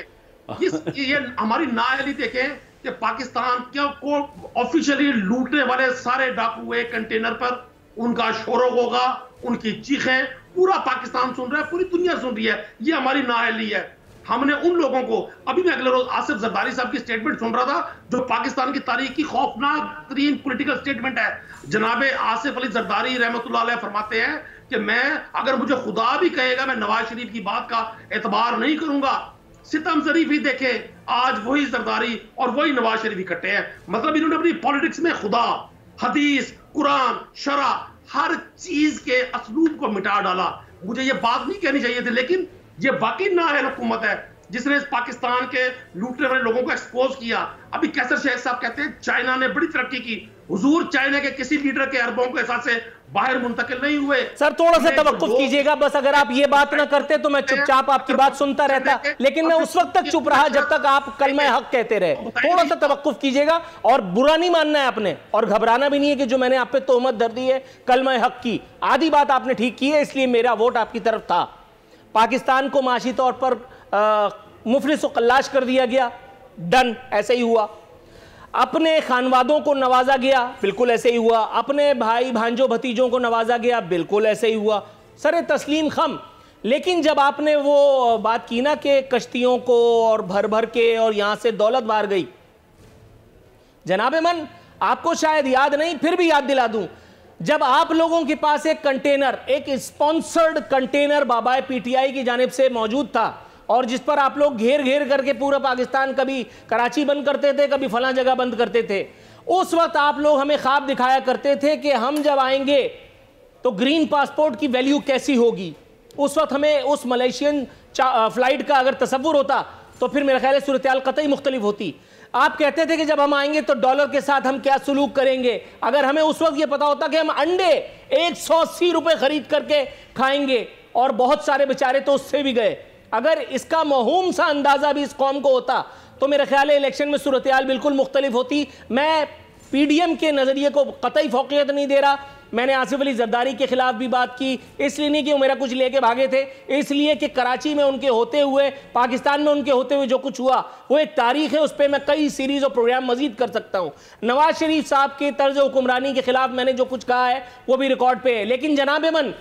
ये हमारी नाअहली देखें कि पाकिस्तान को ऑफिशियली लूटने वाले सारे डाकू एक कंटेनर पर उनका शोर होगा, उनकी चीखें पूरा पाकिस्तान सुन रहा है, पूरी दुनिया सुन रही है। ये हमारी नाअहली है। हमने उन लोगों को, अभी मैं अगले रोज आसिफ जरदारी साहब की स्टेटमेंट सुन रहा था जो पाकिस्तान की तारीख की खौफनाक तरीन पॉलिटिकल स्टेटमेंट है। जनाबे आसिफ अली जरदारी रहमतुल्लाह अलैह फरमाते हैं कि मैं, अगर मुझे खुदा भी कहेगा, मैं नवाज शरीफ की बात का एतबार नहीं करूंगा। सितम शरीफ ही देखे, आज वही जरदारी और वही नवाज शरीफ इकट्ठे हैं। मतलब इन्होंने अपनी पॉलिटिक्स में खुदा, हदीस, कुरान, शरा, हर चीज के असलूब को मिटा डाला। मुझे ये बात नहीं कहनी चाहिए थी, लेकिन ये वाकई नाअहल हुकूमत है जिसने इस पाकिस्तान के लूटने वाले लोगों को एक्सपोज किया। अभी कैसर शेख साहब कहते हैं चाइना ने बड़ी तरक्की की। हुजूर, चाइना के किसी लीडर के अरबों के हिसाब से बाहर मुंतकिल नहीं हुए। सर थोड़ा सा तवक्कुफ कीजिएगा बस, अगर आप ये बात ना करते तो मैं चुपचाप आपकी बात सुनता रहता, लेकिन मैं उस वक्त तक चुप रहा जब तक आप कलमा हक कहते रहे। थोड़ा सा तवक्कुफ कीजिएगा, और बुरा नहीं मानना है आपने, और घबराना भी नहीं है कि जो मैंने आप पे तोहमत धर दी है कलमा हक की। आधी बात आपने ठीक की है, इसलिए मेरा वोट आपकी तरफ था। पाकिस्तान को माशी तौर पर मुफलिस व कल्लाश कर दिया गया, डन, ऐसे ही हुआ। अपने खानवादों को नवाजा गया, बिल्कुल ऐसे ही हुआ। अपने भाई भांजों भतीजों को नवाजा गया, बिल्कुल ऐसे ही हुआ। सर तस्लीम खम। लेकिन जब आपने वो बात की ना कि कश्तियों को और भर भर के और यहां से दौलत बाहर गई, जनाब मन आपको शायद याद नहीं, फिर भी याद दिला दूं, जब आप लोगों के पास एक कंटेनर, एक स्पॉन्सर्ड कंटेनर बाबा पीटीआई की जानिब से मौजूद था, और जिस पर आप लोग घेर घेर करके पूरा पाकिस्तान, कभी कराची बंद करते थे, कभी फलां जगह बंद करते थे, उस वक्त आप लोग हमें ख्वाब दिखाया करते थे कि हम जब आएंगे तो ग्रीन पासपोर्ट की वैल्यू कैसी होगी। उस वक्त हमें उस मलेशियन फ्लाइट का अगर तसव्वुर होता तो फिर मेरा ख्याल है सूरत हाल कतई मुख्तलिफ होती। आप कहते थे कि जब हम आएंगे तो डॉलर के साथ हम क्या सलूक करेंगे। अगर हमें उस वक्त ये पता होता कि हम अंडे 180 रुपए खरीद करके खाएंगे, और बहुत सारे बेचारे तो उससे भी गए, अगर इसका मौहूम सा अंदाजा भी इस कौम को होता तो मेरा ख्याल है इलेक्शन में सूरत हाल बिल्कुल मुख्तलिफ होती। मैं पीडीएम के नजरिए को कतई फौकियत नहीं दे रहा। मैंने आसिफ अली जरदारी के खिलाफ भी बात की, इसलिए नहीं कि वो मेरा कुछ लेके भागे थे, इसलिए कि कराची में उनके होते हुए, पाकिस्तान में उनके होते हुए जो कुछ हुआ वो एक तारीख है, उस पर मैं कई सीरीज और प्रोग्राम मजीद कर सकता हूं। नवाज शरीफ साहब के तर्ज हुक्मरानी के खिलाफ मैंने जो कुछ कहा है वो भी रिकॉर्ड पे है। लेकिन जनाब मन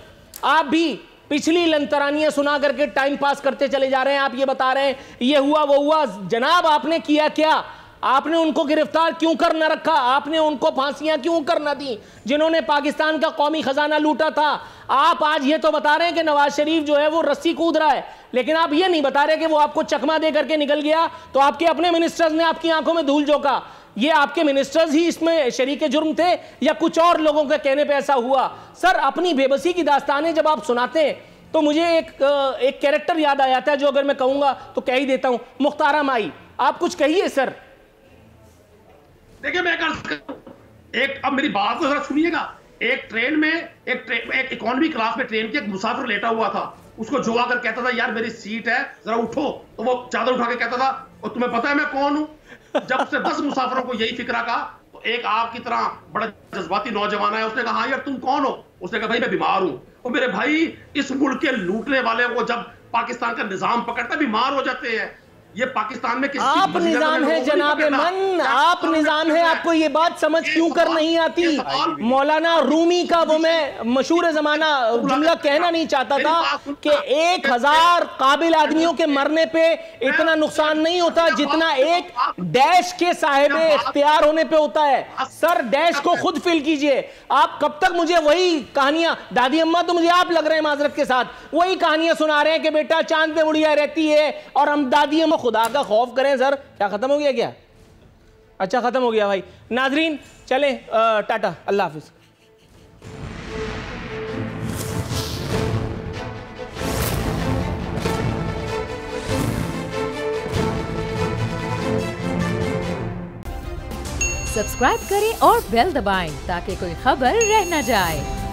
आप भी पिछली लंतरानियां सुना करके टाइम पास करते चले जा रहे हैं। आप ये बता रहे हैं ये हुआ वो हुआ, जनाब आपने किया क्या? आपने उनको गिरफ्तार क्यों कर न रखा? आपने उनको फांसियां क्यों कर न दी जिन्होंने पाकिस्तान का कौमी खजाना लूटा था? आप आज ये तो बता रहे हैं कि नवाज शरीफ जो है वो रस्सी कूद रहा है, लेकिन आप ये नहीं बता रहे कि वो आपको चकमा दे करके निकल गया तो आपके अपने मिनिस्टर्स ने आपकी आंखों में धूल झोंका। ये आपके मिनिस्टर्स ही इसमें शरीके जुर्म थे या कुछ और लोगों के कहने पे ऐसा हुआ? सर अपनी बेबसी की दास्तानें जब आप सुनाते हैं तो मुझे एक कैरेक्टर याद आ जाता है जो अगर मैं कहूंगा तो कह ही देता हूं, मुख्तारा माई। आप कुछ कहिए सर। देखिए मैं एक, अब मेरी बात को जरा सुनिएगा। एक ट्रेन में एक इकोनॉमी क्लास में ट्रेन के एक मुसाफिर लेटा हुआ था, उसको जो आकर कहता था यार मेरी सीट है जरा उठो, तो वो चादर उठा के कहता था और तुम्हें पता है मैं कौन हूं? जब उसने 10 मुसाफिरों को यही फिक्रा कहा तो एक आपकी तरह बड़ा जज्बाती नौजवान है, उसने कहा यार तुम कौन हो? उसने कहा भाई मैं बीमार हूं। और मेरे भाई इस मुल्क के लूटने वाले को जब पाकिस्तान का निजाम पकड़ता बीमार हो जाते हैं। ये पाकिस्तान में आप निजाम है जनाब मन, आप निजाम है, आपको ये बात समझ क्यों कर नहीं आती? मौलाना रूमी का वो मैं मशहूर जमाना जुमला कहना नहीं चाहता था कि 1000 काबिल आदमियों के मरने पे इतना नुकसान नहीं होता जितना एक डैश के साहिब इख्तियार होने पे होता है। सर डैश को खुद फिल कीजिए। आप कब तक मुझे वही कहानियां, दादी अम्मा तो मुझे आप लग रहे हैं माजरत के साथ, वही कहानियां सुना रहे हैं कि बेटा चांद पे उड़िया रहती है और हम दादी अम्मा खुदा का खौफ करें। सर क्या खत्म हो गया क्या? अच्छा खत्म हो गया भाई। नाजरीन चले टाटा, अल्लाह हाफिज। सब्सक्राइब करें और बेल दबाएं ताकि कोई खबर रह न जाए।